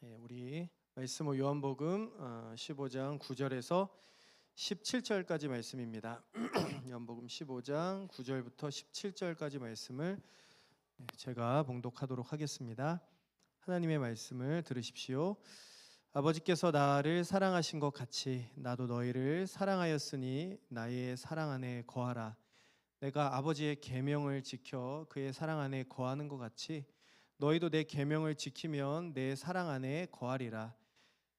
우리 말씀은 요한복음 15장 9절에서 17절까지 말씀입니다. 요한복음 15장 9절부터 17절까지 말씀을 제가 봉독하도록 하겠습니다. 하나님의 말씀을 들으십시오. 아버지께서 나를 사랑하신 것 같이 나도 너희를 사랑하였으니 나의 사랑 안에 거하라. 내가 아버지의 계명을 지켜 그의 사랑 안에 거하는 것 같이 너희도 내 계명을 지키면 내 사랑 안에 거하리라.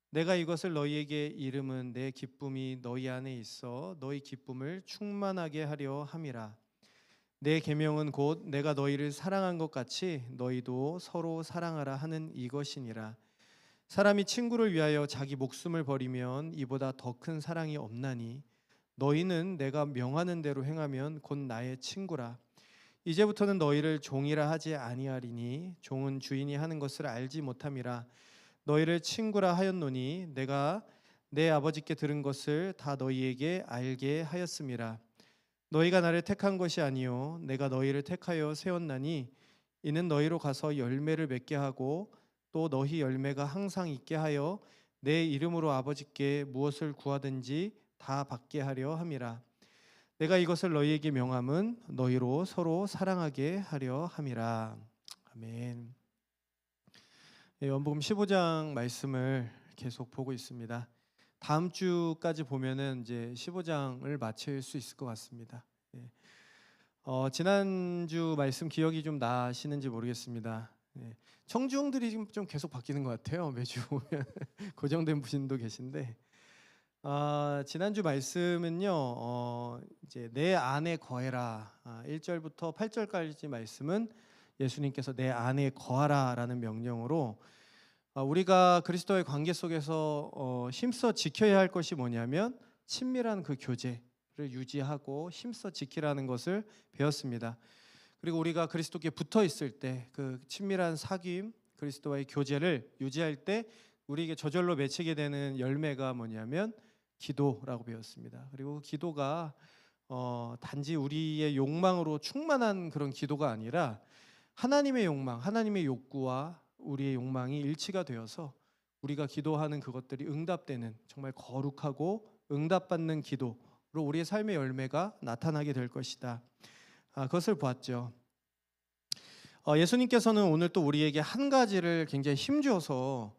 내가 이것을 너희에게 이름은 내 기쁨이 너희 안에 있어 너희 기쁨을 충만하게 하려 함이라. 내 계명은 곧 내가 너희를 사랑한 것 같이 너희도 서로 사랑하라 하는 이것이니라. 사람이 친구를 위하여 자기 목숨을 버리면 이보다 더 큰 사랑이 없나니 너희는 내가 명하는 대로 행하면 곧 나의 친구라. 이제부터는 너희를 종이라 하지 아니하리니 종은 주인이 하는 것을 알지 못함이라. 너희를 친구라 하였노니 내가 내 아버지께 들은 것을 다 너희에게 알게 하였음이라. 너희가 나를 택한 것이 아니요 내가 너희를 택하여 세웠나니 이는 너희로 가서 열매를 맺게 하고 또 너희 열매가 항상 있게 하여 내 이름으로 아버지께 무엇을 구하든지 다 받게 하려 함이라. 내가 이것을 너희에게 명함은 너희로 서로 사랑하게 하려 함이라. 아멘. 요한복음 15장 말씀을 계속 보고 있습니다. 다음 주까지 보면은 이제 15장을 마칠 수 있을 것 같습니다. 지난주 말씀 기억이 좀 나시는지 모르겠습니다. 청중들이 지금 좀 계속 바뀌는 것 같아요. 매주 보면 고정된 분도 계신데. 지난주 말씀은요, 이제 내 안에 거해라. 1절부터 8절까지 말씀은 예수님께서 내 안에 거하라라는 명령으로 우리가 그리스도의 관계 속에서 힘써 지켜야 할 것이 뭐냐면 친밀한 그 교제를 유지하고 힘써 지키라는 것을 배웠습니다. 그리고 우리가 그리스도께 붙어 있을 때 그 친밀한 사귐, 그리스도와의 교제를 유지할 때 우리에게 저절로 맺히게 되는 열매가 뭐냐면 기도라고 배웠습니다. 그리고 기도가 단지 우리의 욕망으로 충만한 그런 기도가 아니라 하나님의 욕망, 하나님의 욕구와 우리의 욕망이 일치가 되어서 우리가 기도하는 그것들이 응답되는 정말 거룩하고 응답받는 기도로 우리의 삶의 열매가 나타나게 될 것이다. 그것을 보았죠. 예수님께서는 오늘 또 우리에게 한 가지를 굉장히 힘줘서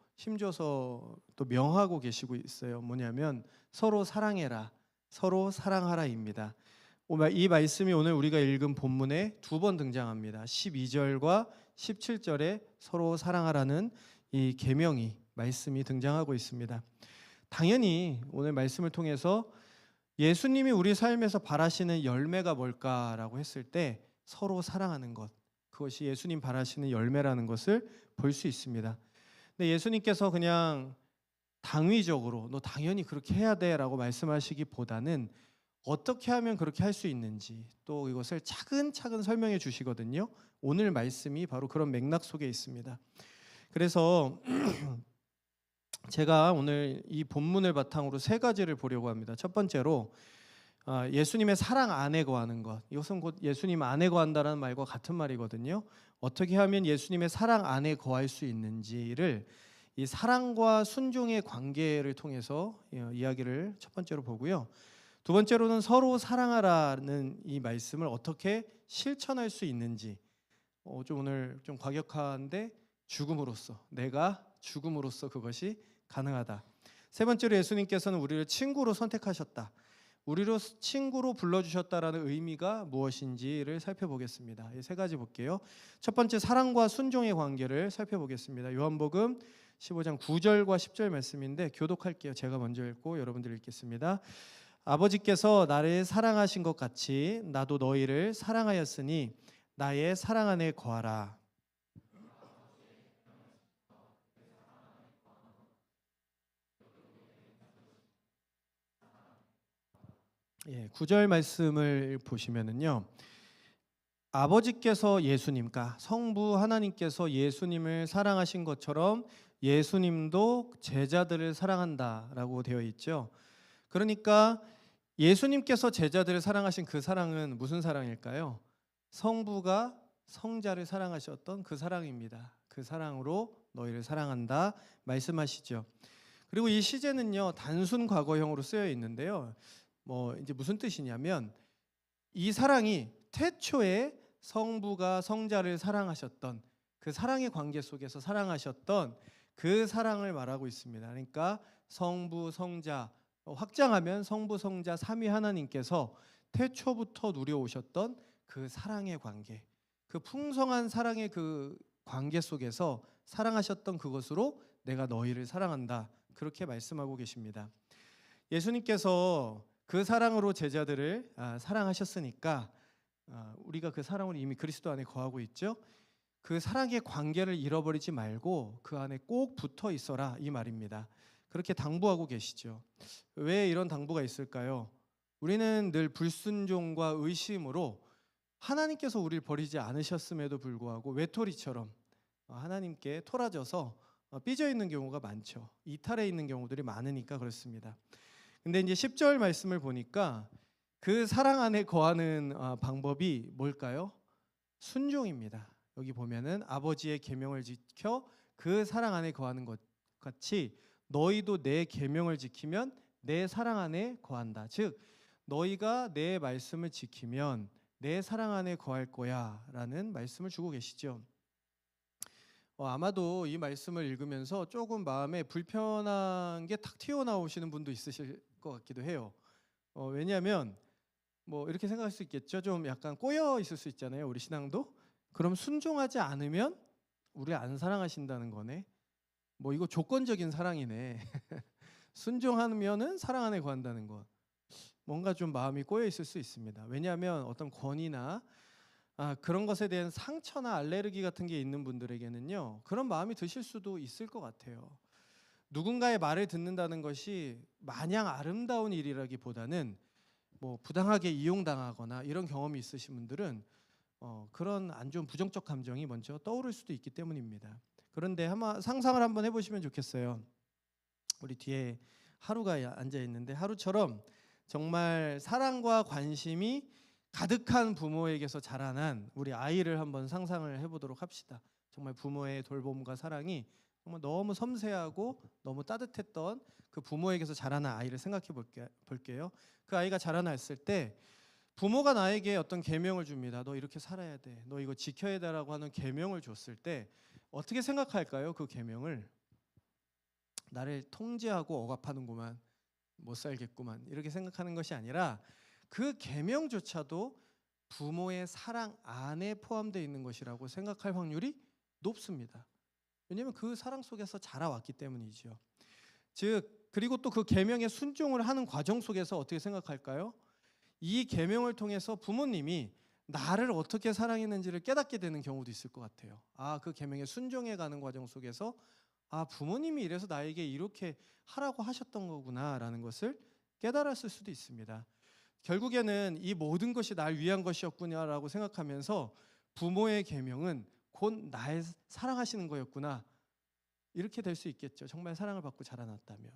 또 명하고 계시고 있어요. 뭐냐면 서로 사랑해라, 서로 사랑하라입니다. 이 말씀이 오늘 우리가 읽은 본문에 두 번 등장합니다. 12절과 17절에 서로 사랑하라는 이 계명이 말씀이 등장하고 있습니다. 당연히 오늘 말씀을 통해서 예수님이 우리 삶에서 바라시는 열매가 뭘까라고 했을 때 서로 사랑하는 것, 그것이 예수님 바라시는 열매라는 것을 볼 수 있습니다. 근데 예수님께서 그냥 당위적으로 너 당연히 그렇게 해야 돼라고 말씀하시기보다는 어떻게 하면 그렇게 할 수 있는지 또 이것을 차근차근 설명해 주시거든요. 오늘 말씀이 바로 그런 맥락 속에 있습니다. 그래서 제가 오늘 이 본문을 바탕으로 세 가지를 보려고 합니다. 첫 번째로 예수님의 사랑 안에 거하는 것. 이것은 곧 예수님 안에 거한다는 말과 같은 말이거든요. 어떻게 하면 예수님의 사랑 안에 거할 수 있는지를 이 사랑과 순종의 관계를 통해서 이야기를 첫 번째로 보고요. 두 번째로는 서로 사랑하라는 이 말씀을 어떻게 실천할 수 있는지 좀 오늘 좀 과격한데 내가 죽음으로써 그것이 가능하다. 세 번째로 예수님께서는 우리를 친구로 선택하셨다. 우리로 친구로 불러주셨다라는 의미가 무엇인지를 살펴보겠습니다. 이 세 가지 볼게요. 첫 번째, 사랑과 순종의 관계를 살펴보겠습니다. 요한복음 15장 9절과 10절 말씀인데 교독할게요. 제가 먼저 읽고 여러분들 읽겠습니다. 아버지께서 나를 사랑하신 것 같이 나도 너희를 사랑하였으니 나의 사랑 안에 거하라. 9절 말씀을 보시면은요. 아버지께서 예수님과 성부 하나님께서 예수님을 사랑하신 것처럼 예수님도 제자들을 사랑한다라고 되어 있죠. 그러니까 예수님께서 제자들을 사랑하신 그 사랑은 무슨 사랑일까요? 성부가 성자를 사랑하셨던 그 사랑입니다. 그 사랑으로 너희를 사랑한다 말씀하시죠. 그리고 이 시제는요 단순 과거형으로 쓰여 있는데요. 이제 무슨 뜻이냐면 이 사랑이 태초에 성부가 성자를 사랑하셨던 그 사랑의 관계 속에서 사랑하셨던 그 사랑을 말하고 있습니다. 그러니까 성부 성자, 확장하면 성부 성자 삼위 하나님께서 태초부터 누려오셨던 그 사랑의 관계, 그 풍성한 사랑의 그 관계 속에서 사랑하셨던 그것으로 내가 너희를 사랑한다, 그렇게 말씀하고 계십니다. 예수님께서 그 사랑으로 제자들을 사랑하셨으니까 우리가 그 사랑으로 이미 그리스도 안에 거하고 있죠. 그 사랑의 관계를 잃어버리지 말고 그 안에 꼭 붙어 있어라, 이 말입니다. 그렇게 당부하고 계시죠. 왜 이런 당부가 있을까요? 우리는 늘 불순종과 의심으로 하나님께서 우리를 버리지 않으셨음에도 불구하고 외톨이처럼 하나님께 토라져서 삐져 있는 경우가 많죠. 이탈해 있는 경우들이 많으니까 그렇습니다. 근데 이제 10절 말씀을 보니까 그 사랑 안에 거하는 방법이 뭘까요? 순종입니다. 여기 보면은 아버지의 계명을 지켜 그 사랑 안에 거하는 것 같이 너희도 내 계명을 지키면 내 사랑 안에 거한다. 즉 너희가 내 말씀을 지키면 내 사랑 안에 거할 거야 라는 말씀을 주고 계시죠. 아마도 이 말씀을 읽으면서 조금 마음에 불편한 게 탁 튀어나오시는 분도 있으실 것 같기도 해요. 왜냐하면 이렇게 생각할 수 있겠죠. 좀 약간 꼬여 있을 수 있잖아요, 우리 신앙도. 그럼 순종하지 않으면 우리 안 사랑하신다는 거네. 이거 조건적인 사랑이네. 순종하면은 사랑 안에 거한다는 것. 뭔가 좀 마음이 꼬여 있을 수 있습니다. 왜냐하면 어떤 권위나 그런 것에 대한 상처나 알레르기 같은 게 있는 분들에게는요 그런 마음이 드실 수도 있을 것 같아요. 누군가의 말을 듣는다는 것이 마냥 아름다운 일이라기보다는 부당하게 이용당하거나 이런 경험이 있으신 분들은 그런 안 좋은 부정적 감정이 먼저 떠오를 수도 있기 때문입니다. 그런데 상상을 한번 해보시면 좋겠어요. 우리 뒤에 하루가 앉아 있는데 하루처럼 정말 사랑과 관심이 가득한 부모에게서 자라난 우리 아이를 한번 상상을 해보도록 합시다. 정말 부모의 돌봄과 사랑이 정말 너무 섬세하고 너무 따뜻했던 그 부모에게서 자라난 아이를 생각해 볼게요. 그 아이가 자라났을 때 부모가 나에게 어떤 계명을 줍니다. 너 이렇게 살아야 돼, 너 이거 지켜야 돼라고 하는 계명을 줬을 때 어떻게 생각할까요? 그 계명을 나를 통제하고 억압하는구만, 못 살겠구만, 이렇게 생각하는 것이 아니라 그 계명조차도 부모의 사랑 안에 포함되어 있는 것이라고 생각할 확률이 높습니다. 왜냐하면 그 사랑 속에서 자라왔기 때문이죠. 그리고 또 그 계명에 순종을 하는 과정 속에서 어떻게 생각할까요? 이 계명을 통해서 부모님이 나를 어떻게 사랑했는지를 깨닫게 되는 경우도 있을 것 같아요. 그 계명에 순종해가는 과정 속에서 부모님이 이래서 나에게 이렇게 하라고 하셨던 거구나라는 것을 깨달았을 수도 있습니다. 결국에는 이 모든 것이 날 위한 것이었구나라고 생각하면서 부모의 계명은 곧 날 사랑하시는 거였구나, 이렇게 될 수 있겠죠. 정말 사랑을 받고 자라났다면.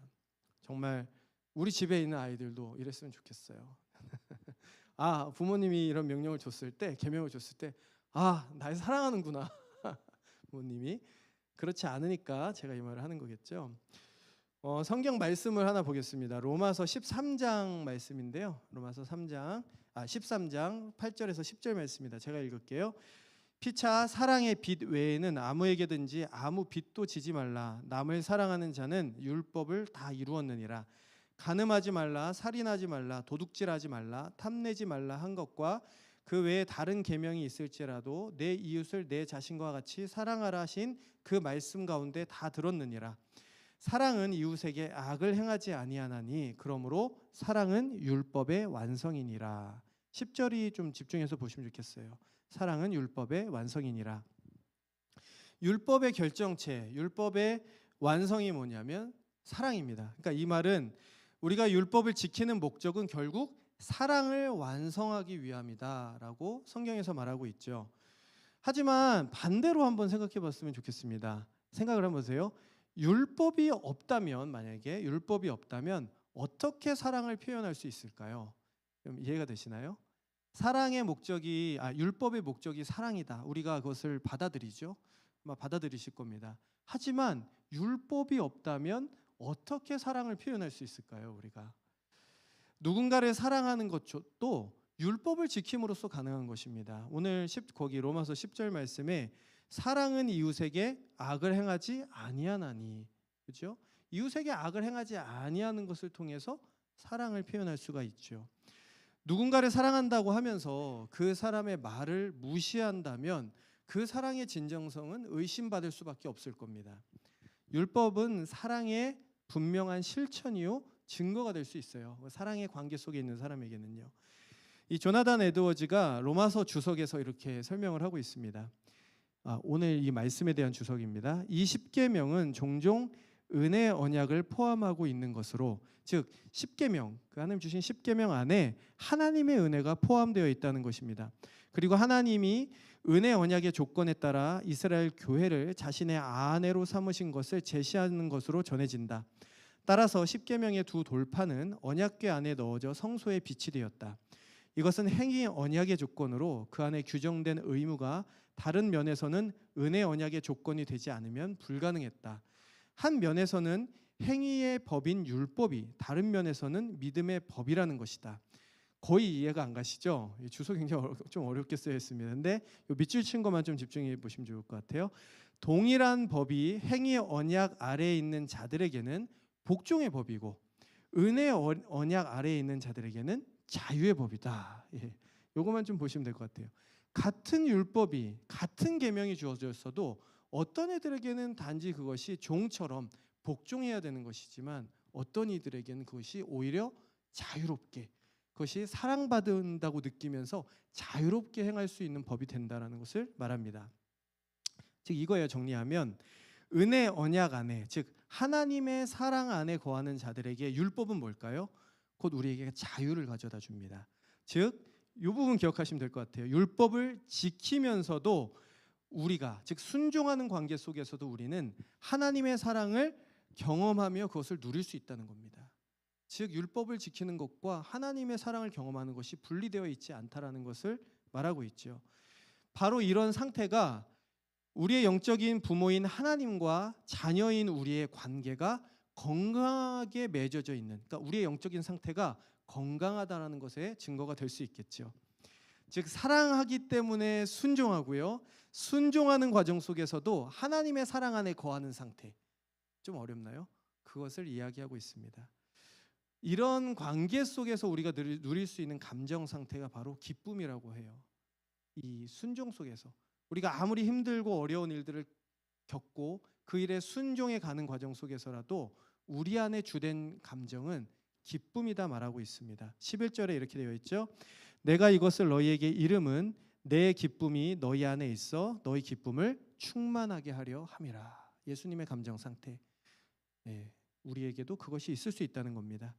정말 우리 집에 있는 아이들도 이랬으면 좋겠어요. 부모님이 이런 명령을 줬을 때, 계명을 줬을 때 날 사랑하는구나. 부모님이. 그렇지 않으니까 제가 이 말을 하는 거겠죠. 성경 말씀을 하나 보겠습니다. 로마서 13장 말씀인데요. 로마서 13장 8절에서 10절 말씀입니다. 제가 읽을게요. 피차 사랑의 빚 외에는 아무에게든지 아무 빚도 지지 말라. 남을 사랑하는 자는 율법을 다 이루었느니라. 간음하지 말라, 살인하지 말라, 도둑질하지 말라, 탐내지 말라 한 것과 그 외에 다른 계명이 있을지라도 내 이웃을 내 자신과 같이 사랑하라 하신 그 말씀 가운데 다 들었느니라. 사랑은 이웃에게 악을 행하지 아니하나니 그러므로 사랑은 율법의 완성이니라. 10절이 좀 집중해서 보시면 좋겠어요. 사랑은 율법의 완성이니라. 율법의 결정체, 율법의 완성이 뭐냐면 사랑입니다. 그러니까 이 말은 우리가 율법을 지키는 목적은 결국 사랑을 완성하기 위함이다라고 성경에서 말하고 있죠. 하지만 반대로 한번 생각해 봤으면 좋겠습니다. 생각을 한번 보세요. 율법이 없다면, 만약에 율법이 없다면 어떻게 사랑을 표현할 수 있을까요? 이해가 되시나요? 사랑의 율법의 목적이 사랑이다. 우리가 그것을 받아들이죠. 아마 받아들이실 겁니다. 하지만 율법이 없다면 어떻게 사랑을 표현할 수 있을까요? 우리가 누군가를 사랑하는 것도 율법을 지킴으로써 가능한 것입니다. 오늘 거기 로마서 10절 말씀에 사랑은 이웃에게 악을 행하지 아니하나니, 그렇죠? 이웃에게 악을 행하지 아니하는 것을 통해서 사랑을 표현할 수가 있죠. 누군가를 사랑한다고 하면서 그 사람의 말을 무시한다면 그 사랑의 진정성은 의심받을 수밖에 없을 겁니다. 율법은 사랑의 분명한 실천이요 증거가 될 수 있어요. 사랑의 관계 속에 있는 사람에게는요. 이 조나단 에드워즈가 로마서 주석에서 이렇게 설명을 하고 있습니다. 오늘 이 말씀에 대한 주석입니다. 이 십계명은 종종 은혜 언약을 포함하고 있는 것으로, 즉 십계명, 그 하나님 주신 십계명 안에 하나님의 은혜가 포함되어 있다는 것입니다. 그리고 하나님이 은혜 언약의 조건에 따라 이스라엘 교회를 자신의 아내로 삼으신 것을 제시하는 것으로 전해진다. 따라서 십계명의 두 돌판은 언약궤 안에 넣어져 성소에 빛이 되었다. 이것은 행위 언약의 조건으로 그 안에 규정된 의무가 다른 면에서는 은혜 언약의 조건이 되지 않으면 불가능했다. 한 면에서는 행위의 법인 율법이 다른 면에서는 믿음의 법이라는 것이다. 거의 이해가 안 가시죠? 주소 굉장히 좀 어렵게 쓰여 있습니다. 근데 이 밑줄 친 것만 좀 집중해 보시면 좋을 것 같아요. 동일한 법이 행위 언약 아래에 있는 자들에게는 복종의 법이고 은혜 언약 아래에 있는 자들에게는 자유의 법이다. 요것만 좀 보시면 될 것 같아요. 같은 율법이, 같은 계명이 주어졌어도 어떤 이들에게는 단지 그것이 종처럼 복종해야 되는 것이지만 어떤 이들에게는 그것이 오히려 자유롭게, 그것이 사랑받는다고 느끼면서 자유롭게 행할 수 있는 법이 된다는 것을 말합니다. 즉 이거예요. 정리하면 은혜 언약 안에, 즉 하나님의 사랑 안에 거하는 자들에게 율법은 뭘까요? 곧 우리에게 자유를 가져다 줍니다. 즉 이 부분 기억하시면 될 것 같아요. 율법을 지키면서도 우리가, 즉 순종하는 관계 속에서도 우리는 하나님의 사랑을 경험하며 그것을 누릴 수 있다는 겁니다. 즉 율법을 지키는 것과 하나님의 사랑을 경험하는 것이 분리되어 있지 않다라는 것을 말하고 있죠. 바로 이런 상태가 우리의 영적인 부모인 하나님과 자녀인 우리의 관계가 건강하게 맺어져 있는, 그러니까 우리의 영적인 상태가 건강하다는 것의 증거가 될 수 있겠죠. 즉 사랑하기 때문에 순종하고요, 순종하는 과정 속에서도 하나님의 사랑 안에 거하는 상태, 좀 어렵나요? 그것을 이야기하고 있습니다. 이런 관계 속에서 우리가 누릴 수 있는 감정 상태가 바로 기쁨이라고 해요. 이 순종 속에서 우리가 아무리 힘들고 어려운 일들을 겪고 그 일에 순종해 가는 과정 속에서라도 우리 안에 주된 감정은 기쁨이다 말하고 있습니다. 11절에 이렇게 되어 있죠. 내가 이것을 너희에게 이름은 내 기쁨이 너희 안에 있어 너희 기쁨을 충만하게 하려 함이라. 예수님의 감정 상태, 우리에게도 그것이 있을 수 있다는 겁니다.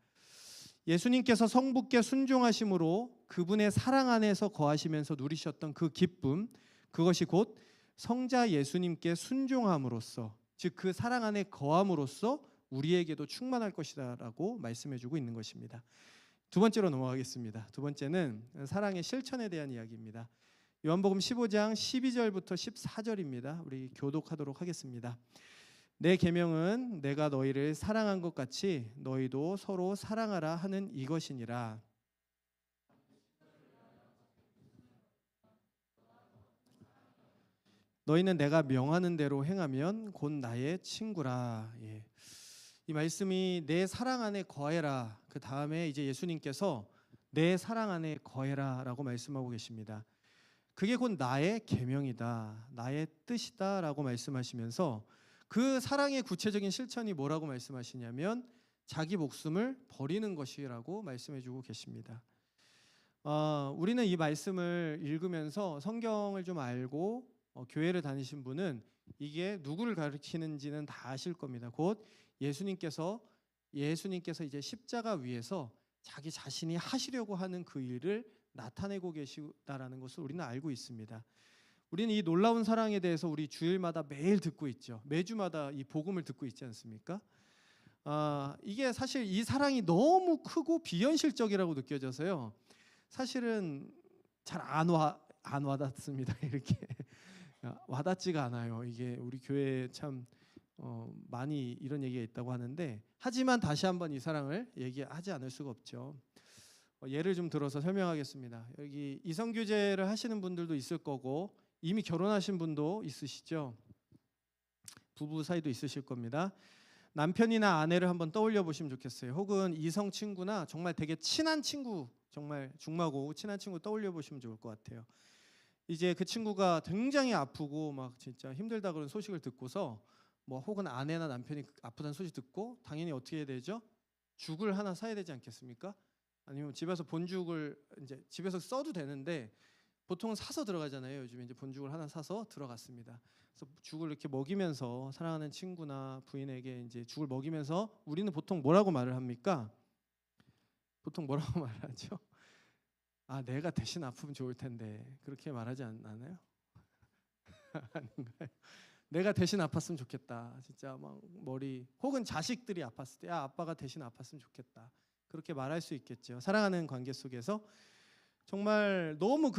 예수님께서 성부께 순종하심으로 그분의 사랑 안에서 거하시면서 누리셨던 그 기쁨, 그것이 곧 성자 예수님께 순종함으로써, 즉 그 사랑 안에 거함으로써 우리에게도 충만할 것이다라고 말씀해주고 있는 것입니다. 두 번째로 넘어가겠습니다. 두 번째는 사랑의 실천에 대한 이야기입니다. 요한복음 15장 12절부터 14절입니다. 우리 교독하도록 하겠습니다. 내 계명은 내가 너희를 사랑한 것 같이 너희도 서로 사랑하라 하는 이것이니라. 너희는 내가 명하는 대로 행하면 곧 나의 친구라. 이 말씀이 내 사랑 안에 거해라. 그 다음에 이제 예수님께서 내 사랑 안에 거해라라고 말씀하고 계십니다. 그게 곧 나의 계명이다, 나의 뜻이다라고 말씀하시면서 그 사랑의 구체적인 실천이 뭐라고 말씀하시냐면 자기 목숨을 버리는 것이라고 말씀해주고 계십니다. 우리는 이 말씀을 읽으면서 성경을 좀 알고 교회를 다니신 분은 이게 누구를 가리키는지는 다 아실 겁니다. 곧 예수님께서 이제 십자가 위에서 자기 자신이 하시려고 하는 그 일을 나타내고 계시다라는 것을 우리는 알고 있습니다. 우리는 이 놀라운 사랑에 대해서 우리 주일마다 매일 듣고 있죠. 매주마다 이 복음을 듣고 있지 않습니까? 이게 사실 이 사랑이 너무 크고 비현실적이라고 느껴져서요. 사실은 잘 안 와닿습니다. 이렇게 와닿지가 않아요. 이게 우리 교회 참 많이 이런 얘기가 있다고 하는데, 하지만 다시 한번 이 사랑을 얘기하지 않을 수가 없죠. 예를 좀 들어서 설명하겠습니다. 여기 이성교제를 하시는 분들도 있을 거고 이미 결혼하신 분도 있으시죠. 부부 사이도 있으실 겁니다. 남편이나 아내를 한번 떠올려 보시면 좋겠어요. 혹은 이성 친구나 정말 되게 친한 친구, 정말 중마고 친한 친구 떠올려 보시면 좋을 것 같아요. 이제 그 친구가 굉장히 아프고 막 진짜 힘들다 그런 소식을 듣고서 뭐 혹은 아내나 남편이 아프다는 소식 듣고 당연히 어떻게 해야 되죠? 죽을 하나 사야 되지 않겠습니까? 아니면 집에서 본죽을 이제 집에서 써도 되는데 보통 사서 들어가잖아요. 요즘에 이제 본죽을 하나 사서 들어갔습니다. 그래서 죽을 이렇게 먹이면서 사랑하는 친구나 부인에게 이제 죽을 먹이면서 우리는 보통 뭐라고 말을 합니까? 보통 뭐라고 말을 하죠? 아, 내가 대신 아프면 좋을 텐데 그렇게 말하지 않나요? 아닌가요? 내가 대신 아팠으면 좋겠다. 진짜 막 머리 혹은 자식들이 아팠을 때 야, 아빠가 대신 아팠으면 좋겠다. 그렇게 말할 수 있겠죠. 사랑하는 관계 속에서 정말 너무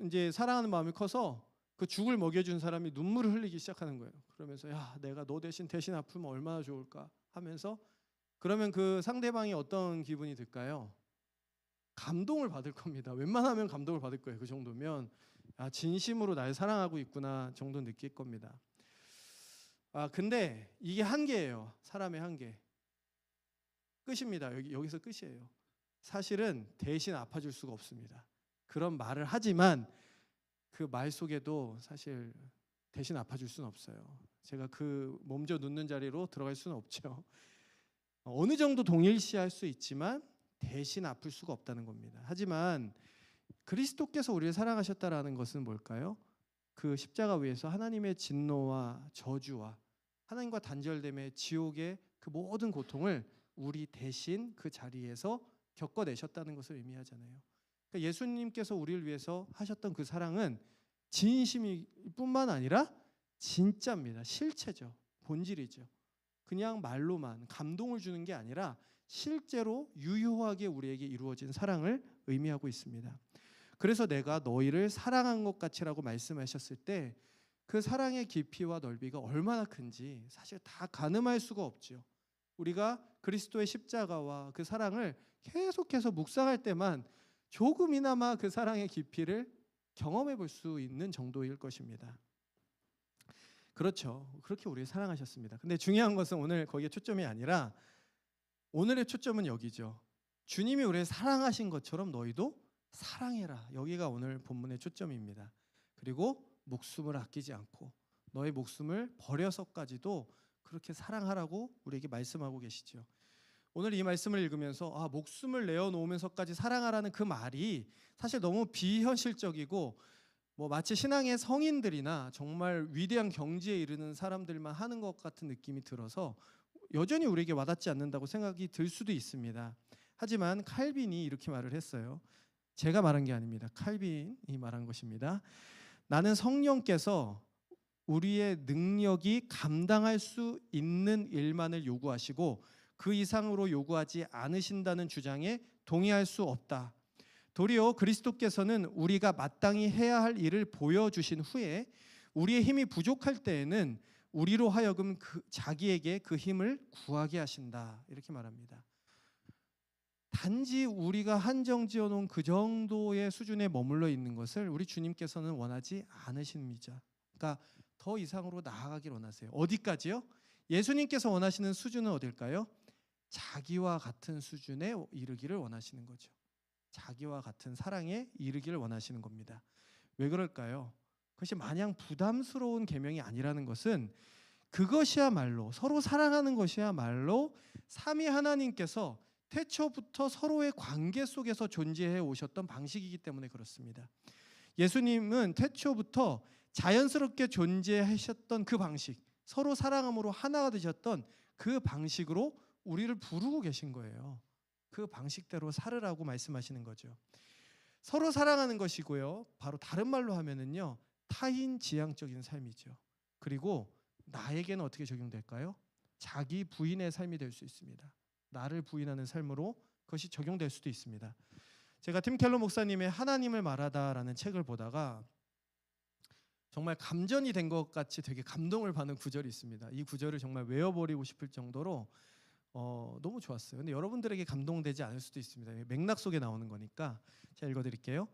이제 사랑하는 마음이 커서 그 죽을 먹여준 사람이 눈물을 흘리기 시작하는 거예요. 그러면서 야, 내가 너 대신 아프면 얼마나 좋을까 하면서, 그러면 그 상대방이 어떤 기분이 들까요? 감동을 받을 겁니다. 웬만하면 감동을 받을 거예요. 그 정도면 아, 진심으로 날 사랑하고 있구나 정도 느낄 겁니다. 아, 근데 이게 한계예요. 사람의 한계. 끝입니다. 여기서 끝이에요. 사실은 대신 아파줄 수가 없습니다. 그런 말을 하지만 그 말 속에도 사실 대신 아파줄 수는 없어요. 제가 그 몸져 눕는 자리로 들어갈 수는 없죠. 어느 정도 동일시할 수 있지만 대신 아플 수가 없다는 겁니다. 하지만 그리스도께서 우리를 사랑하셨다라는 것은 뭘까요? 그 십자가 위에서 하나님의 진노와 저주와 하나님과 단절됨의 지옥의 그 모든 고통을 우리 대신 그 자리에서 겪어내셨다는 것을 의미하잖아요. 그러니까 예수님께서 우리를 위해서 하셨던 그 사랑은 진심이 뿐만 아니라 진짜입니다. 실체죠. 본질이죠. 그냥 말로만 감동을 주는 게 아니라 실제로 유효하게 우리에게 이루어진 사랑을 의미하고 있습니다. 그래서 내가 너희를 사랑한 것 같이라고 말씀하셨을 때 그 사랑의 깊이와 넓이가 얼마나 큰지 사실 다 가늠할 수가 없죠. 우리가 그리스도의 십자가와 그 사랑을 계속해서 묵상할 때만 조금이나마 그 사랑의 깊이를 경험해 볼 수 있는 정도일 것입니다. 그렇죠. 그렇게 우리를 사랑하셨습니다. 근데 중요한 것은 오늘 거기에 초점이 아니라 오늘의 초점은 여기죠. 주님이 우리를 사랑하신 것처럼 너희도 사랑해라. 여기가 오늘 본문의 초점입니다. 그리고 목숨을 아끼지 않고 너의 목숨을 버려서까지도 그렇게 사랑하라고 우리에게 말씀하고 계시죠. 오늘 이 말씀을 읽으면서 아, 목숨을 내어놓으면서까지 사랑하라는 그 말이 사실 너무 비현실적이고 뭐 마치 신앙의 성인들이나 정말 위대한 경지에 이르는 사람들만 하는 것 같은 느낌이 들어서 여전히 우리에게 와닿지 않는다고 생각이 들 수도 있습니다. 하지만 칼빈이 이렇게 말을 했어요. 제가 말한 게 아닙니다. 칼빈이 말한 것입니다. 나는 성령께서 우리의 능력이 감당할 수 있는 일만을 요구하시고 그 이상으로 요구하지 않으신다는 주장에 동의할 수 없다. 도리어 그리스도께서는 우리가 마땅히 해야 할 일을 보여주신 후에 우리의 힘이 부족할 때에는 우리로 하여금 자기에게 그 힘을 구하게 하신다. 이렇게 말합니다. 단지 우리가 한정 지어놓은 그 정도의 수준에 머물러 있는 것을 우리 주님께서는 원하지 않으십니다. 그러니까 더 이상으로 나아가길 원하세요. 어디까지요? 예수님께서 원하시는 수준은 어딜까요? 자기와 같은 수준에 이르기를 원하시는 거죠. 자기와 같은 사랑에 이르기를 원하시는 겁니다. 왜 그럴까요? 그것이 마냥 부담스러운 계명이 아니라는 것은 그것이야말로 서로 사랑하는 것이야말로 삼위 하나님께서 태초부터 서로의 관계 속에서 존재해 오셨던 방식이기 때문에 그렇습니다. 예수님은 태초부터 자연스럽게 존재하셨던 그 방식, 서로 사랑함으로 하나가 되셨던 그 방식으로 우리를 부르고 계신 거예요. 그 방식대로 살으라고 말씀하시는 거죠. 서로 사랑하는 것이고요. 바로 다른 말로 하면은요, 타인지향적인 삶이죠. 그리고 나에게는 어떻게 적용될까요? 자기 부인의 삶이 될 수 있습니다. 나를 부인하는 삶으로 그것이 적용될 수도 있습니다. 제가 팀 켈러 목사님의 하나님을 말하다라는 책을 보다가 정말 감전이 된 것 같이 되게 감동을 받는 구절이 있습니다. 이 구절을 정말 외워버리고 싶을 정도로 너무 좋았어요. 근데 여러분들에게 감동되지 않을 수도 있습니다. 맥락 속에 나오는 거니까 제가 읽어드릴게요.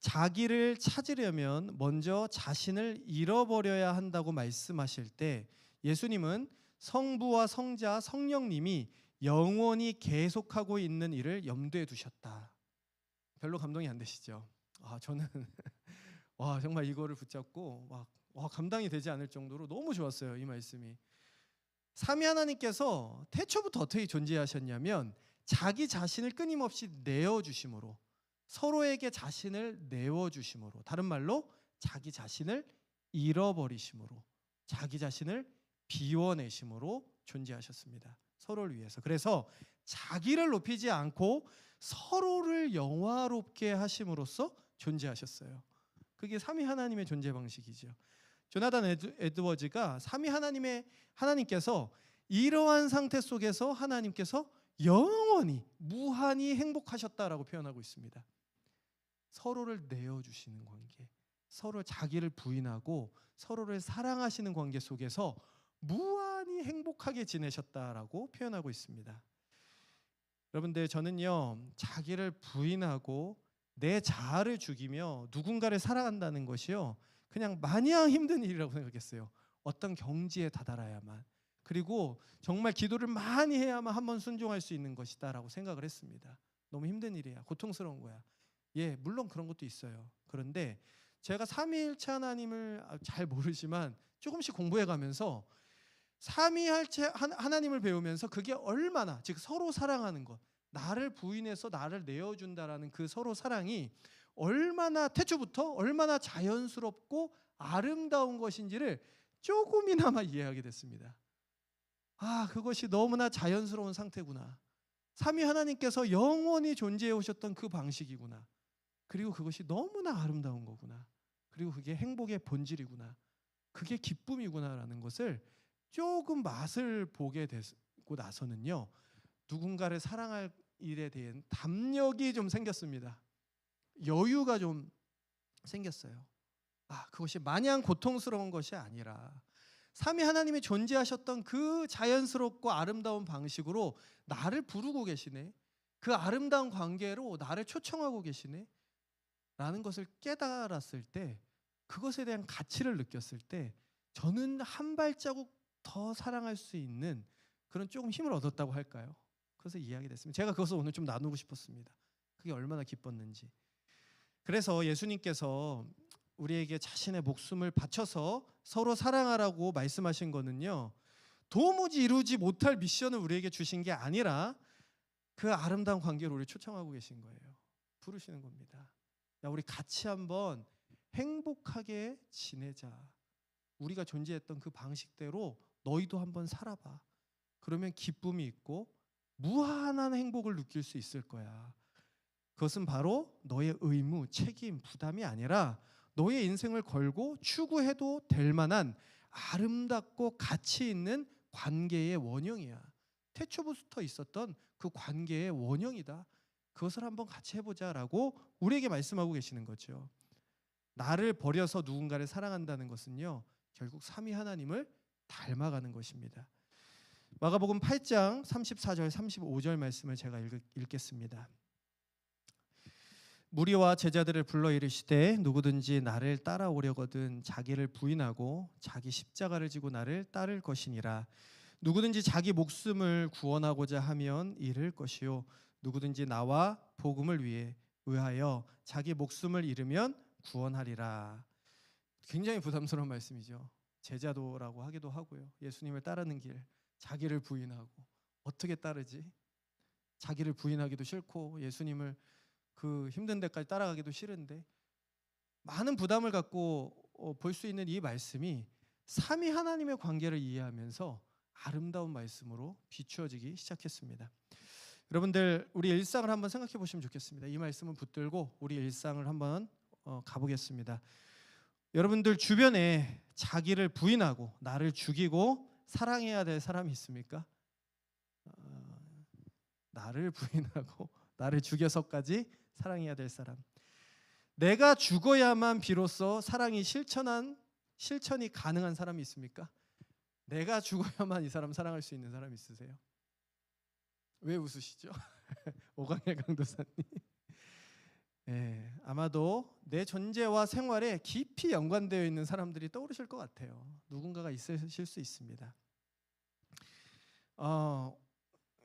자기를 찾으려면 먼저 자신을 잃어버려야 한다고 말씀하실 때 예수님은 성부와 성자, 성령님이 영원히 계속하고 있는 일을 염두에 두셨다. 별로 감동이 안 되시죠? 저는 정말 이거를 붙잡고 감당이 되지 않을 정도로 너무 좋았어요. 이 말씀이. 삼위 하나님께서 태초부터 어떻게 존재하셨냐면 자기 자신을 끊임없이 내어주심으로, 서로에게 자신을 내어주심으로, 다른 말로 자기 자신을 잃어버리심으로, 자기 자신을 비워내심으로 존재하셨습니다. 서로를 위해서. 그래서 자기를 높이지 않고 서로를 영화롭게 하심으로써 존재하셨어요. 그게 삼위 하나님의 존재 방식이죠. 조나단 에드워즈가 삼위 하나님께서 이러한 상태 속에서 하나님께서 영원히 무한히 행복하셨다라고 표현하고 있습니다. 서로를 내어주시는 관계, 서로 자기를 부인하고 서로를 사랑하시는 관계 속에서 무한히 행복하게 지내셨다라고 표현하고 있습니다. 여러분들, 저는요, 자기를 부인하고 내 자아를 죽이며 누군가를 사랑한다는 것이요, 그냥 마냥 힘든 일이라고 생각했어요. 어떤 경지에 다다라야만, 그리고 정말 기도를 많이 해야만 한번 순종할 수 있는 것이다라고 생각을 했습니다. 너무 힘든 일이야, 고통스러운 거야. 물론 그런 것도 있어요. 그런데 제가 삼위일체 하나님을 잘 모르지만 조금씩 공부해가면서 삼위일체 하나님을 배우면서 그게 얼마나, 즉 서로 사랑하는 것, 나를 부인해서 나를 내어준다라는 그 서로 사랑이 얼마나 태초부터 얼마나 자연스럽고 아름다운 것인지를 조금이나마 이해하게 됐습니다. 그것이 너무나 자연스러운 상태구나. 삼위 하나님께서 영원히 존재해 오셨던 그 방식이구나. 그리고 그것이 너무나 아름다운 거구나. 그리고 그게 행복의 본질이구나. 그게 기쁨이구나라는 것을 조금 맛을 보게 되고 나서는요, 누군가를 사랑할 일에 대한 담력이 좀 생겼습니다. 여유가 좀 생겼어요. 그것이 마냥 고통스러운 것이 아니라 삼위 하나님이 존재하셨던 그 자연스럽고 아름다운 방식으로 나를 부르고 계시네, 그 아름다운 관계로 나를 초청하고 계시네 라는 것을 깨달았을 때, 그것에 대한 가치를 느꼈을 때 저는 한 발자국 더 사랑할 수 있는 그런 조금 힘을 얻었다고 할까요? 그래서 이야기됐습니다. 제가 그것을 오늘 좀 나누고 싶었습니다. 그게 얼마나 기뻤는지. 그래서 예수님께서 우리에게 자신의 목숨을 바쳐서 서로 사랑하라고 말씀하신 거는요, 도무지 이루지 못할 미션을 우리에게 주신 게 아니라 그 아름다운 관계로 우리를 초청하고 계신 거예요. 부르시는 겁니다. 우리 같이 한번 행복하게 지내자. 우리가 존재했던 그 방식대로 너희도 한번 살아봐. 그러면 기쁨이 있고 무한한 행복을 느낄 수 있을 거야. 그것은 바로 너의 의무, 책임, 부담이 아니라 너의 인생을 걸고 추구해도 될 만한 아름답고 가치 있는 관계의 원형이야. 태초부터 있었던 그 관계의 원형이다. 그것을 한번 같이 해보자라고 우리에게 말씀하고 계시는 거죠. 나를 버려서 누군가를 사랑한다는 것은요, 결국 삼위 하나님을 닮아가는 것입니다. 마가복음 8장 34절 35절 말씀을 제가 읽겠습니다. 무리와 제자들을 불러 이르시되 누구든지 나를 따라오려거든 자기를 부인하고 자기 십자가를 지고 나를 따를 것이니라. 누구든지 자기 목숨을 구원하고자 하면 잃을 것이요 누구든지 나와 복음을 위하여 자기 목숨을 잃으면 구원하리라. 굉장히 부담스러운 말씀이죠. 제자도라고 하기도 하고요. 예수님을 따르는 길, 자기를 부인하고 어떻게 따르지? 자기를 부인하기도 싫고 예수님을 그 힘든 데까지 따라가기도 싫은데, 많은 부담을 갖고 볼 수 있는 이 말씀이 삼위 하나님의 관계를 이해하면서 아름다운 말씀으로 비추어지기 시작했습니다. 여러분들, 우리 일상을 한번 생각해 보시면 좋겠습니다. 이 말씀을 붙들고 우리 일상을 한번 가보겠습니다. 여러분들 주변에 자기를 부인하고 나를 죽이고 사랑해야 될 사람이 있습니까? 나를 부인하고 나를 죽여서까지 사랑해야 될 사람. 내가 죽어야만 비로소 사랑이 실천한 실천이 가능한 사람이 있습니까? 내가 죽어야만 이 사람 사랑할 수 있는 사람 있으세요? 왜 웃으시죠? 오광일 강도사님. 아마도 내 존재와 생활에 깊이 연관되어 있는 사람들이 떠오르실 것 같아요. 누군가가 있으실 수 있습니다.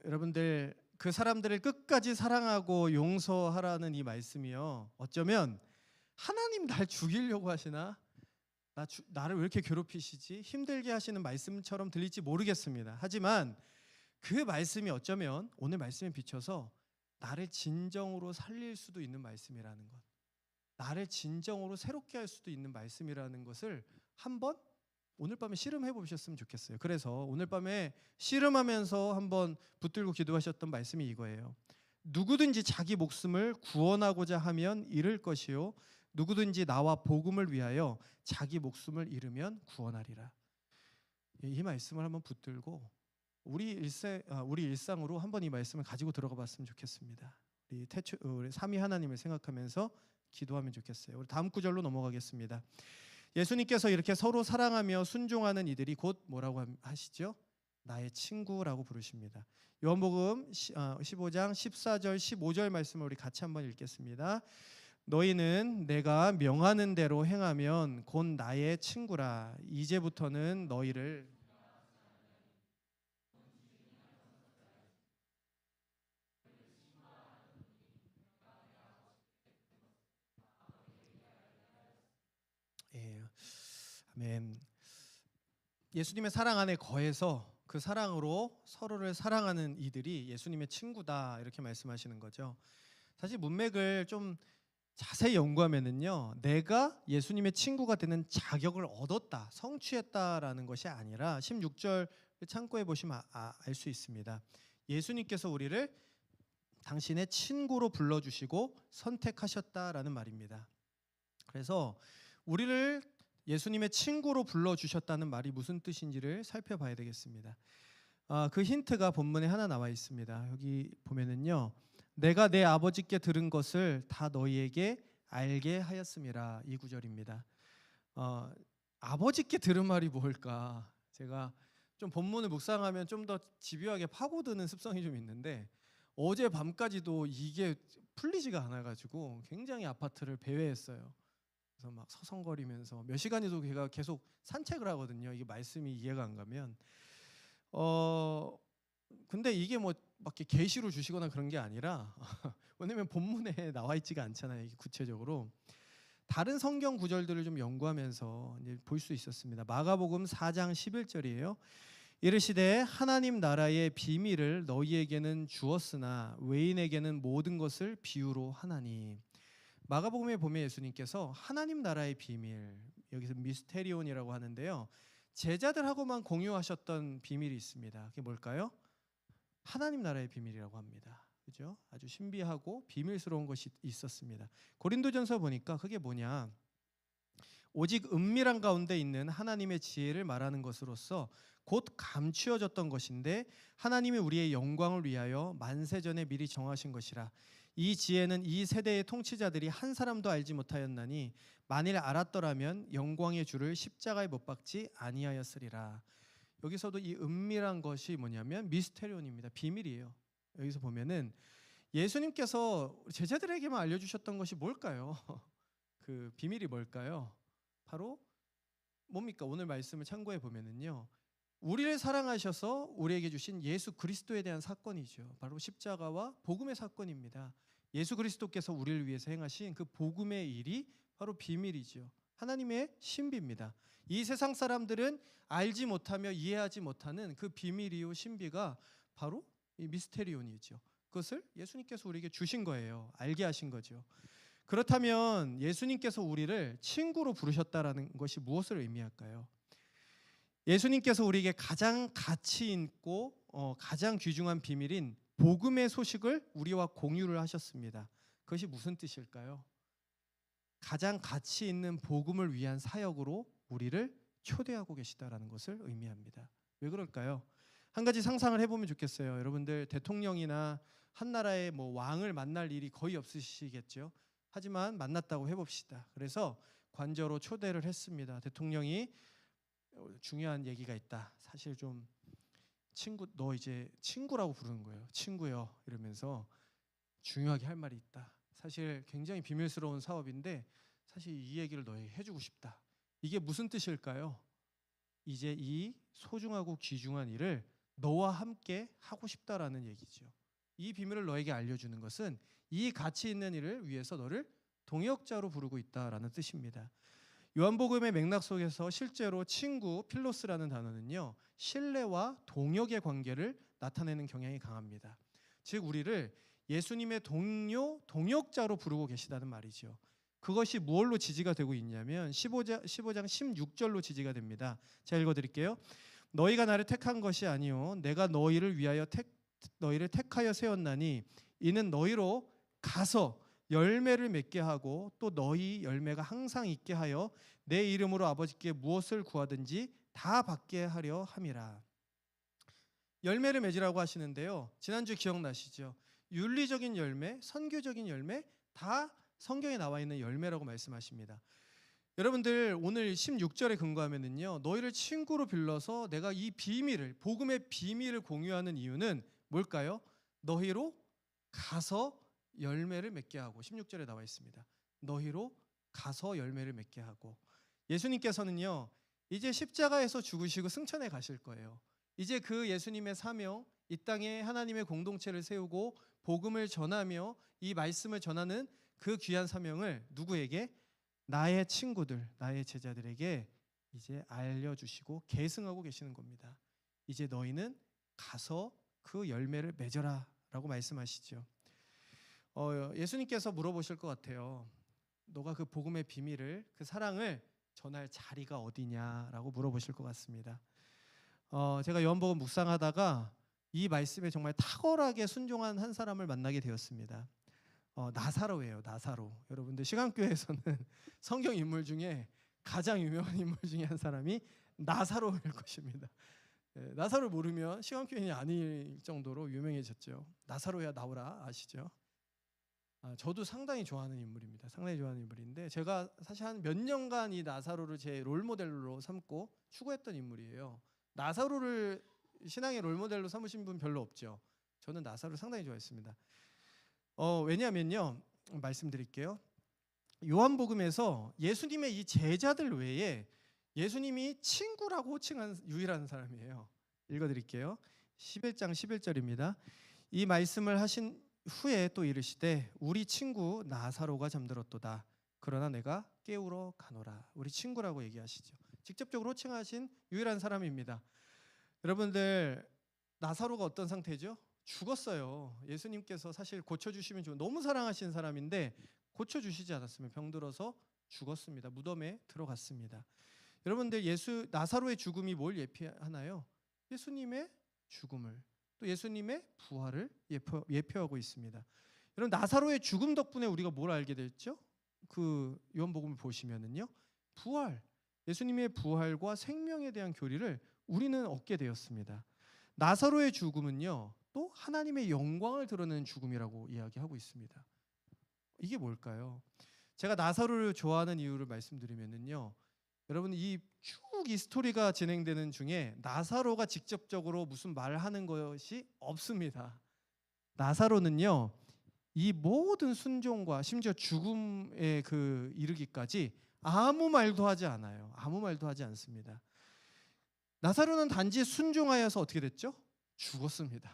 여러분들 그 사람들을 끝까지 사랑하고 용서하라는 이 말씀이요, 어쩌면 하나님 날 죽이려고 하시나? 나를 왜 이렇게 괴롭히시지? 힘들게 하시는 말씀처럼 들릴지 모르겠습니다. 하지만 그 말씀이 어쩌면 오늘 말씀에 비춰서 나를 진정으로 살릴 수도 있는 말씀이라는 것, 나를 진정으로 새롭게 할 수도 있는 말씀이라는 것을 한번 오늘 밤에 씨름해 보셨으면 좋겠어요. 그래서 오늘 밤에 씨름하면서 한번 붙들고 기도하셨던 말씀이 이거예요. 누구든지 자기 목숨을 구원하고자 하면 잃을 것이요, 누구든지 나와 복음을 위하여 자기 목숨을 잃으면 구원하리라. 이 말씀을 한번 붙들고 우리 일상으로 한번 이 말씀을 가지고 들어가 봤으면 좋겠습니다. 우리 삼위 하나님을 생각하면서 기도하면 좋겠어요. 우리 다음 구절로 넘어가겠습니다. 예수님께서 이렇게 서로 사랑하며 순종하는 이들이 곧 뭐라고 하시죠? 나의 친구라고 부르십니다. 요한복음 15장 14절 15절 말씀을 우리 같이 한번 읽겠습니다. 너희는 내가 명하는 대로 행하면 곧 나의 친구라. 이제부터는 너희를 아멘. 예수님의 사랑 안에 거해서 그 사랑으로 서로를 사랑하는 이들이 예수님의 친구다, 이렇게 말씀하시는 거죠. 사실 문맥을 좀 자세히 연구하면은요, 내가 예수님의 친구가 되는 자격을 얻었다, 성취했다라는 것이 아니라 16절 참고해 보시면 알 수 있습니다. 예수님께서 우리를 당신의 친구로 불러주시고 선택하셨다라는 말입니다. 그래서 우리를 예수님의 친구로 불러주셨다는 말이 무슨 뜻인지를 살펴봐야 되겠습니다. 그 힌트가 본문에 하나 나와 있습니다. 여기 보면은요, 내가 내 아버지께 들은 것을 다 너희에게 알게 하였음이라, 이 구절입니다. 아버지께 들은 말이 뭘까? 제가 좀 본문을 묵상하면 좀 더 집요하게 파고드는 습성이 좀 있는데, 어제 밤까지도 이게 풀리지가 않아가지고 굉장히 아파트를 배회했어요. 그래서 막 서성거리면서 몇 시간이도 걔가 계속 산책을 하거든요. 이게 말씀이 이해가 안 가면. 근데 이게 뭐 막 계시로 주시거나 그런 게 아니라 왜냐면 본문에 나와 있지가 않잖아요. 이게 구체적으로 다른 성경 구절들을 좀 연구하면서 이제 볼 수 있었습니다. 마가복음 4장 11절이에요. 이르시되 하나님 나라의 비밀을 너희에게는 주었으나 외인에게는 모든 것을 비유로 하나니. 마가복음에 보면 예수님께서 하나님 나라의 비밀, 여기서 미스테리온이라고 하는데요, 제자들하고만 공유하셨던 비밀이 있습니다. 그게 뭘까요? 하나님 나라의 비밀이라고 합니다. 그죠? 아주 신비하고 비밀스러운 것이 있었습니다. 고린도전서 보니까 그게 뭐냐? 오직 은밀한 가운데 있는 하나님의 지혜를 말하는 것으로서 곧 감추어졌던 것인데 하나님이 우리의 영광을 위하여 만세전에 미리 정하신 것이라. 이 지혜는 이 세대의 통치자들이 한 사람도 알지 못하였나니 만일 알았더라면 영광의 주를 십자가에 못 박지 아니하였으리라. 여기서도 이 은밀한 것이 뭐냐면 미스테리온입니다. 비밀이에요. 여기서 보면은 예수님께서 제자들에게만 알려주셨던 것이 뭘까요? 그 비밀이 뭘까요? 바로 뭡니까? 오늘 말씀을 참고해 보면은요, 우리를 사랑하셔서 우리에게 주신 예수 그리스도에 대한 사건이죠. 바로 십자가와 복음의 사건입니다. 예수 그리스도께서 우리를 위해서 행하신 그 복음의 일이 바로 비밀이죠. 하나님의 신비입니다. 이 세상 사람들은 알지 못하며 이해하지 못하는 그 비밀이요 신비가 바로 이 미스테리온이죠. 그것을 예수님께서 우리에게 주신 거예요. 알게 하신 거죠. 그렇다면 예수님께서 우리를 친구로 부르셨다라는 것이 무엇을 의미할까요? 예수님께서 우리에게 가장 가치 있고 가장 귀중한 비밀인 복음의 소식을 우리와 공유를 하셨습니다. 그것이 무슨 뜻일까요? 가장 가치 있는 복음을 위한 사역으로 우리를 초대하고 계시다라는 것을 의미합니다. 왜 그럴까요? 한 가지 상상을 해보면 좋겠어요. 여러분들 대통령이나 한 나라의 왕을 만날 일이 거의 없으시겠죠. 하지만 만났다고 해봅시다. 그래서 관저로 초대를 했습니다. 대통령이 중요한 얘기가 있다. 사실 좀 너 이제 친구라고 부르는 거예요. 친구요 이러면서 중요하게 할 말이 있다. 사실 굉장히 비밀스러운 사업인데 사실 이 얘기를 너에게 해주고 싶다. 이게 무슨 뜻일까요? 이제 이 소중하고 귀중한 일을 너와 함께 하고 싶다라는 얘기죠. 이 비밀을 너에게 알려주는 것은 이 가치 있는 일을 위해서 너를 동역자로 부르고 있다라는 뜻입니다. 요한복음의 맥락 속에서 실제로 친구, 필로스라는 단어는요, 신뢰와 동역의 관계를 나타내는 경향이 강합니다. 즉 우리를 예수님의 동료, 동역자로 부르고 계시다는 말이죠. 그것이 무엇로 지지가 되고 있냐면 15장 16절로 지지가 됩니다. 제가 읽어드릴게요. 너희가 나를 택한 것이 아니요 내가 너희를 위하여 너희를 택하여 세웠나니 이는 너희로 가서 열매를 맺게 하고 또 너희 열매가 항상 있게 하여 내 이름으로 아버지께 무엇을 구하든지 다 받게 하려 함이라. 열매를 맺으라고 하시는데요. 지난주 기억나시죠? 윤리적인 열매, 선교적인 열매 다 성경에 나와 있는 열매라고 말씀하십니다. 여러분들 오늘 16절에 근거하면은요. 너희를 친구로 불러서 내가 이 비밀을 복음의 비밀을 공유하는 이유는 뭘까요? 너희로 가서 열매를 맺게 하고 16절에 나와 있습니다. 너희로 가서 열매를 맺게 하고 예수님께서는요. 이제 십자가에서 죽으시고 승천해 가실 거예요. 이제 그 예수님의 사명 이 땅에 하나님의 공동체를 세우고 복음을 전하며 이 말씀을 전하는 그 귀한 사명을 누구에게? 나의 친구들, 나의 제자들에게 이제 알려주시고 계승하고 계시는 겁니다. 이제 너희는 가서 그 열매를 맺어라 라고 말씀하시죠. 예수님께서 물어보실 것 같아요. 너가 그 복음의 비밀을, 그 사랑을 전할 자리가 어디냐라고 물어보실 것 같습니다. 제가 요한복음 묵상하다가 이 말씀에 정말 탁월하게 순종한 한 사람을 만나게 되었습니다. 나사로예요. 나사로. 여러분들 시간교회에서는 성경 인물 중에 가장 유명한 인물 중에 한 사람이 나사로일 것입니다. 나사로를 모르면 시간교회인이 아닐 정도로 유명해졌죠. 나사로야 나오라 아시죠? 저도 상당히 좋아하는 인물입니다. 상당히 좋아하는 인물인데 제가 사실 한 몇 년간 이 나사로를 제 롤모델로 삼고 추구했던 인물이에요. 나사로를 신앙의 롤모델로 삼으신 분 별로 없죠. 저는 나사로를 상당히 좋아했습니다. 왜냐하면요, 말씀드릴게요. 요한복음에서 예수님의 이 제자들 외에 예수님이 친구라고 호칭한 유일한 사람이에요. 읽어드릴게요. 11장 11절입니다. 이 말씀을 하신 후에 또 이르시되 우리 친구 나사로가 잠들었도다. 그러나 내가 깨우러 가노라. 우리 친구라고 얘기하시죠. 직접적으로 호칭하신 유일한 사람입니다. 여러분들 나사로가 어떤 상태죠? 죽었어요. 예수님께서 사실 고쳐주시면 좋은 너무 사랑하시는 사람인데 고쳐주시지 않았으면 병들어서 죽었습니다. 무덤에 들어갔습니다. 여러분들 나사로의 죽음이 뭘 예표하나요? 예수님의 죽음을 또 예수님의 부활을 예표하고 있습니다. 여러분 나사로의 죽음 덕분에 우리가 뭘 알게 됐죠? 그 요한복음을 보시면은요, 부활, 예수님의 부활과 생명에 대한 교리를 우리는 얻게 되었습니다. 나사로의 죽음은요, 또 하나님의 영광을 드러내는 죽음이라고 이야기하고 있습니다. 이게 뭘까요? 제가 나사로를 좋아하는 이유를 말씀드리면은요, 여러분 이 쭉 이 스토리가 진행되는 중에 나사로가 직접적으로 무슨 말을 하는 것이 없습니다. 나사로는요, 이 모든 순종과 심지어 죽음에 그 이르기까지 아무 말도 하지 않아요. 아무 말도 하지 않습니다. 나사로는 단지 순종하여서 어떻게 됐죠? 죽었습니다.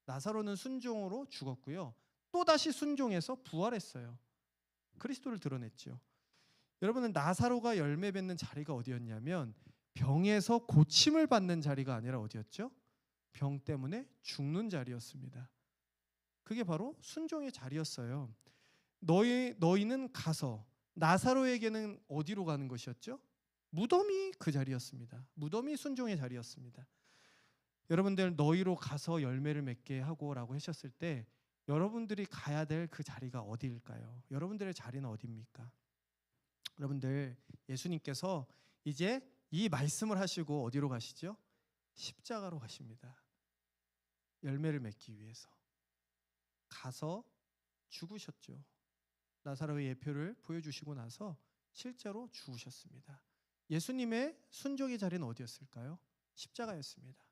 나사로는 순종으로 죽었고요. 또다시 순종해서 부활했어요. 그리스도를 드러냈죠. 여러분은 나사로가 열매 맺는 자리가 어디였냐면 병에서 고침을 받는 자리가 아니라 어디였죠? 병 때문에 죽는 자리였습니다. 그게 바로 순종의 자리였어요. 너희는 가서 나사로에게는 어디로 가는 것이었죠? 무덤이 그 자리였습니다. 무덤이 순종의 자리였습니다. 여러분들 너희로 가서 열매를 맺게 하고라고 하셨을 때 여러분들이 가야 될 그 자리가 어디일까요? 여러분들의 자리는 어디입니까? 여러분들 예수님께서 이제 이 말씀을 하시고 어디로 가시죠? 십자가로 가십니다. 열매를 맺기 위해서 가서 죽으셨죠. 나사로의 예표를 보여주시고 나서 실제로 죽으셨습니다. 예수님의 순종의 자리는 어디였을까요? 십자가였습니다.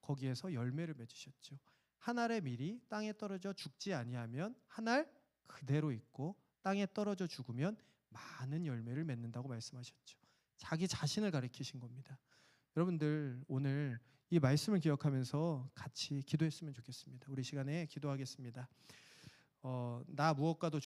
거기에서 열매를 맺으셨죠. 한 알의 밀이 땅에 떨어져 죽지 아니하면 한 알 그대로 있고 땅에 떨어져 죽으면 많은 열매를 맺는다고 말씀하셨죠. 자기 자신을 가리키신 겁니다. 여러분들 오늘 이 말씀을 기억하면서 같이 기도했으면 좋겠습니다. 우리 시간에 기도하겠습니다. 나 무엇과도